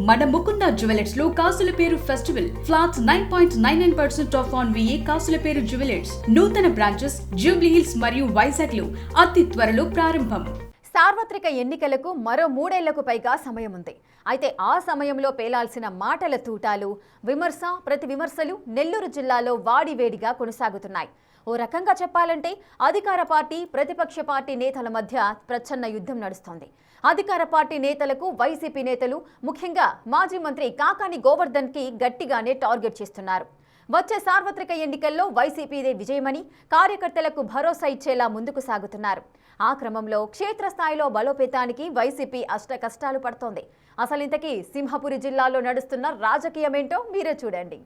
మన ముకుంద జ్యువెలర్స్ లో కాసుల పేరు festival flats 9.99% of on VA కాసుల పేరు జ్యువెలర్స్ నూతన బ్రాంచెస్ జూబ్లీ హిల్స్ మరియు వైజాగ్ లో అతి త్వరలో ప్రారంభం. సార్వత్రిక ఎన్నికలకు మరో 3 ఏళ్లకు పైగా సమయం ఉంది. అయితే ఆ సమయంలో పేలాల్సిన మాటల తూటాలు, విమర్శ ప్రతి విమర్శలు నెల్లూరు జిల్లాలో వాడివేడిగా కొనసాగుతున్నాయి. ఓ రకంగా చెప్పాలంటే అధికార పార్టీ ప్రతిపక్ష పార్టీ నేతల మధ్య ప్రచ్ఛన్న యుద్ధం నడుస్తోంది. అధికార పార్టీ నేతలకు వైసీపీ నేతలు ముఖ్యంగా మాజీ మంత్రి కాకాని గోవర్ధన్ కి గట్టిగానే టార్గెట్ చేస్తున్నారు. వచ్చే సార్వత్రిక ఎన్నికల్లో వైసీపీదే విజయమని కార్యకర్తలకు భరోసా ఇచ్చేలా ముందుకు సాగుతున్నారు. ఆ క్రమంలో క్షేత్రస్థాయిలో బలోపేతానికి వైసీపీ అష్టకష్టాలు పడుతోంది. అసలు ఇంతకీ సింహపురి జిల్లాలో నడుస్తున్న రాజకీయమేంటో మీరే చూడండి.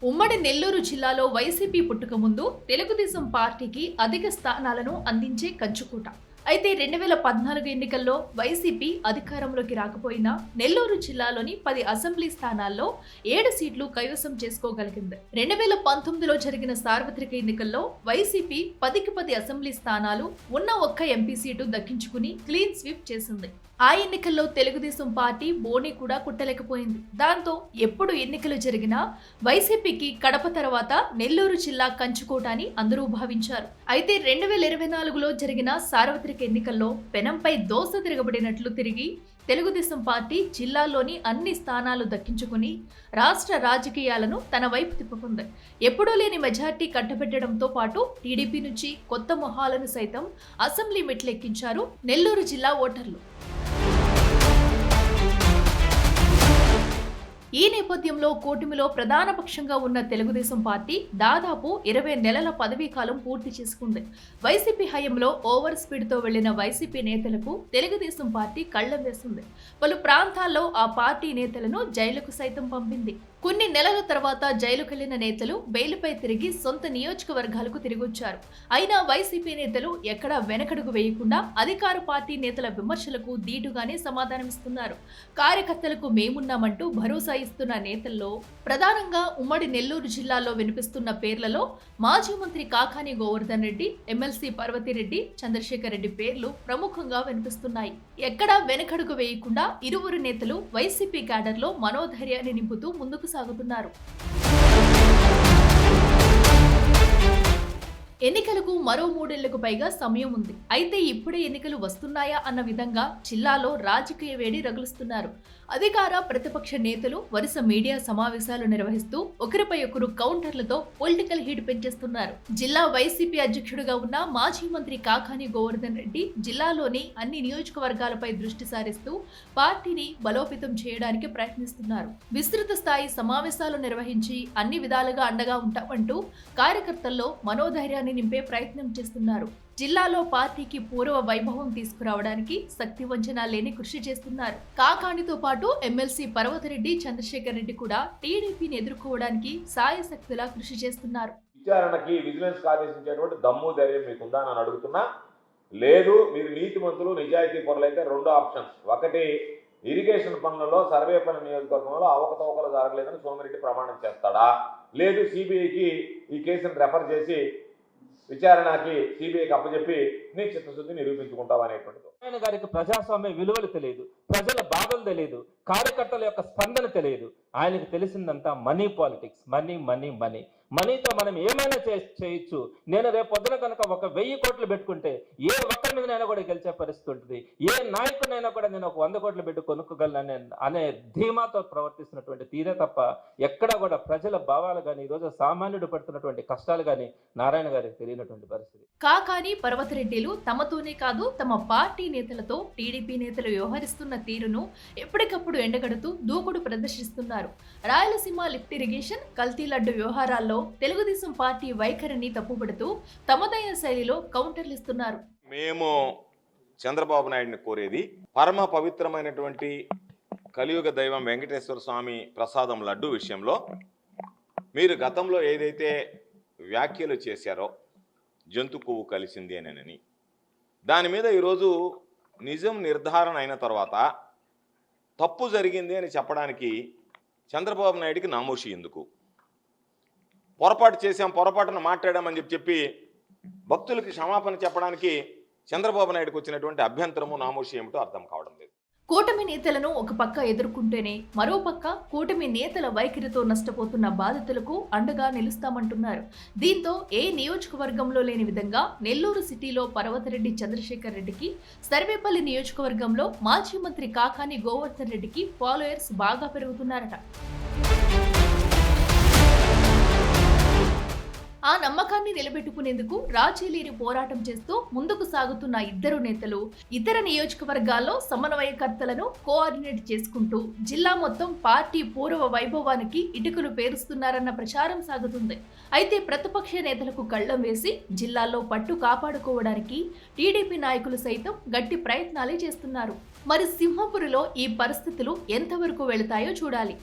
ఉమ్మడి నెల్లూరు జిల్లాలో వైసీపీ పుట్టుక ముందు తెలుగుదేశం పార్టీకి అధిక స్థానాలను అందించే కంచుకోట. అయితే 2014 ఎన్నికల్లో వైసీపీ అధికారంలోకి రాకపోయినా నెల్లూరు జిల్లాలోని 10 అసెంబ్లీ స్థానాల్లో 7 సీట్లు కైవసం చేసుకోగలిగింది. 2019లో జరిగిన సార్వత్రిక ఎన్నికల్లో వైసీపీ 10కి 10 అసెంబ్లీ స్థానాలు ఉన్న ఒక్క ఎంపీ సీటు దక్కించుకుని క్లీన్ స్వీప్ చేసింది. ఆ ఎన్నికల్లో తెలుగుదేశం పార్టీ బోని కూడా కుట్టలేకపోయింది. దాంతో ఎప్పుడు ఎన్నికలు జరిగినా వైసీపీకి కడప తర్వాత నెల్లూరు జిల్లా కంచుకోట అని అందరూ భావించారు. అయితే 2024లో జరిగిన సార్వత్రిక ఎన్నికల్లో పెనంపై దోస తిరగబడినట్లు తిరిగి తెలుగుదేశం పార్టీ జిల్లాలోని అన్ని స్థానాలు దక్కించుకుని రాష్ట్ర రాజకీయాలను తన వైపు తిప్పుకుంది. ఎప్పుడూ లేని మెజార్టీ కట్టబెట్టడంతో పాటు టీడీపీ నుంచి కొత్త మొహాలను సైతం అసెంబ్లీ మెట్లెక్కించారు నెల్లూరు జిల్లా ఓటర్లు. ఈ నేపథ్యంలో కూటమిలో ప్రధాన పక్షంగా ఉన్న తెలుగుదేశం పార్టీ దాదాపు 20 నెలల పదవీ కాలం పూర్తి చేసుకుంది. వైసీపీ హయాంలో ఓవర్ స్పీడ్ తో వెళ్లిన వైసీపీ నేతలకు తెలుగుదేశం పార్టీ కళ్లెం వేసింది. పలు ప్రాంతాల్లో ఆ పార్టీ నేతలను జైలుకు సైతం పంపింది. కొన్ని నెలల తర్వాత జైలుకెళ్లిన నేతలు బెయిలుపై తిరిగి సొంత నియోజకవర్గాలకు తిరిగొచ్చారు. అయినా వైసీపీ నేతలు ఎక్కడా వెనకడుగు వేయకుండా అధికార పార్టీ నేతల విమర్శలకు దీటుగానే సమాధానమిస్తున్నారు. కార్యకర్తలకు మేమున్నామంటూ భరోసా ఇస్తున్న నేతల్లో ప్రధానంగా ఉమ్మడి నెల్లూరు జిల్లాలో వినిపిస్తున్న పేర్లలో మాజీ మంత్రి కాకాని గోవర్ధన్ రెడ్డి, ఎమ్మెల్సీ పర్వతిరెడ్డి, చంద్రశేఖర్ రెడ్డి పేర్లు ప్రముఖంగా వినిపిస్తున్నాయి. ఎక్కడా వెనకడుగు వేయకుండా ఇరువురు నేతలు వైసీపీ క్యాడర్లో మనోధైర్యాన్ని నింపుతూ ముందుకు సాగుతున్నారు. ఎన్నికలకు మరో 3 ఏళ్లకు పైగా సమయం ఉంది. అయితే ఇప్పుడే ఎన్నికలు వస్తున్నాయా అన్న విధంగా జిల్లాలో రాజకీయ వేడి రగులుస్తున్నారు. అధికార ప్రతిపక్ష నేతలు వరుస మీడియా సమావేశాలు నిర్వహిస్తూ ఒకరిపై ఒకరు కౌంటర్లతో పొలిటికల్ హీట్ పెంచేస్తున్నారు. జిల్లా వైసీపీ అధ్యక్షుడిగా ఉన్న మాజీ మంత్రి కాకాని గోవర్ధన్ రెడ్డి జిల్లాలోని అన్ని నియోజకవర్గాలపై దృష్టి సారిస్తూ పార్టీని బలోపేతం చేయడానికి ప్రయత్నిస్తున్నారు. విస్తృత స్థాయి సమావేశాలు నిర్వహించి అన్ని విధాలుగా అండగా ఉంటామంటూ కార్యకర్తల్లో మనోధైర్యాన్ని నింపే ప్రయత్నం చేస్తున్నారు. జిల్లాలో పార్టీకి పూర్వ వైభవం తీసుకురావడానికి శక్తి వంచన లేని కృషి చేస్తున్నారు. కాకానితో పాటు ఎమ్మెల్సీ పర్వతిరెడ్డి, చంద్రశేఖర్ రెడ్డి కూడా టీడీపీని ఎదుర్కోవడానికి సాయశక్తులా కృషి చేస్తున్నారు. విచారణకి విజిలెన్స్ ఆదేశించేటువంటి దమ్ము ధైర్యం మీకుందా అని అడుగుతున్నా. లేదు, మీరు నీతిమంతులు నిజాయితీ పరులైతే 2 ఆప్షన్స్. ఒకటి, ఇరిగేషన్ పనులలో సర్వేపల్లి నియోజకవర్గంలో అవకతవకలు జరగలేదని సోమిరెడ్డి ప్రమాణం చేస్తాడా? లేదు, సిబిఐకి ఈ కేసును రెఫర్ చేసి విచారణకి సిబిఐకి అప్పచెప్పి నీ చిత్తశుద్ధి నిరూపించుకుంటావు అనేటువంటిది. ఆయన గారికి ప్రజాస్వామ్య విలువలు తెలియదు, ప్రజల బాధలు తెలియదు, కార్యకర్తల యొక్క స్పందన తెలియదు. ఆయనకు తెలిసిందంతా money politics, money money money. మనీతో మనం ఏమైనా చేయొచ్చు. నేను రేపు పొద్దున కనుక 1000 కోట్లు పెట్టుకుంటే ఏ ఒక్కరి మీదనైనా కూడా గెలిచే పరిస్థితి ఉంటుంది. ఏ నాయకునైనా కూడా నేను 100 కోట్లు పెట్టి కొనుక్కోగలను అనే ధీమాతో ప్రవర్తిస్తున్నటువంటి తీరే తప్ప ఎక్కడా కూడా ప్రజల భావాలు కానీ ఈరోజు సామాన్యుడు పడుతున్నటువంటి కష్టాలు కానీ నారాయణ గారికి తెలియనటువంటి పరిస్థితి. కాకాని, పర్వతిరెడ్డిలు తమతోనే కాదు తమ పార్టీ నేతలతో టీడీపీ నేతలు వ్యవహరిస్తున్న తీరును ఎప్పటికప్పుడు ఎండగడుతూ దూకుడు ప్రదర్శిస్తున్నారు. రాయలసీమ లిఫ్ట్ ఇరిగేషన్, కల్తీ లడ్డు వ్యవహారాల్లో తెలుగుదేశం పార్టీ వైఖరిని తప్పుపడుతూ తమదైన శైలిలో కౌంటర్లు ఇస్తున్నారు. మేము చంద్రబాబు నాయుడిని కోరేది, పరమ పవిత్రమైనటువంటి కలియుగ దైవం వెంకటేశ్వర స్వామి ప్రసాదం లడ్డు విషయంలో మీరు గతంలో ఏదైతే వ్యాఖ్యలు చేశారో జంతు కొవ్వు కలిసింది అని, దాని మీద ఈరోజు నిజం నిర్ధారణ అయిన తర్వాత తప్పు జరిగింది అని చెప్పడానికి చంద్రబాబు నాయుడికి నామోషి ఎందుకు? పొరపాటు చేశాం, పొరపాటును మాట్లాడామని చెప్పి భక్తులకి క్షమాపణ చెప్పడానికి చంద్రబాబు నాయుడుకు వచ్చినటువంటి అభ్యంతరము నామోషి ఏమిటో అర్థం కావడం లేదు. కూటమి నేతలను ఒక పక్క ఎదుర్కొంటేనే మరో పక్క కూటమి నేతల వైఖరితో నష్టపోతున్న బాధితులకు అండగా నిలుస్తామంటున్నారు. దీంతో ఏ నియోజకవర్గంలో లేని విధంగా నెల్లూరు సిటీలో పర్వతరెడ్డి చంద్రశేఖర్ రెడ్డికి, సర్వేపల్లి నియోజకవర్గంలో మాజీ మంత్రి కాకాని గోవర్ధన్ రెడ్డికి ఫాలోయర్స్ బాగా పెరుగుతున్నారట. ఆ నమ్మకాన్ని నిలబెట్టుకునేందుకు రాజీ లేని పోరాటం చేస్తూ ముందుకు సాగుతున్న ఇద్దరు నేతలు ఇతర నియోజకవర్గాల్లో సమన్వయకర్తలను కోఆర్డినేట్ చేసుకుంటూ జిల్లా మొత్తం పార్టీ పూర్వ వైభవానికి ఇటుకలు పేరుస్తున్నారన్న ప్రచారం సాగుతుంది. అయితే ప్రతిపక్ష నేతలకు కళ్లం వేసి జిల్లాల్లో పట్టు కాపాడుకోవడానికి టీడీపీ నాయకులు సైతం గట్టి ప్రయత్నాలే చేస్తున్నారు. మరి సింహపురిలో ఈ పరిస్థితులు ఎంతవరకు వెళతాయో చూడాలి.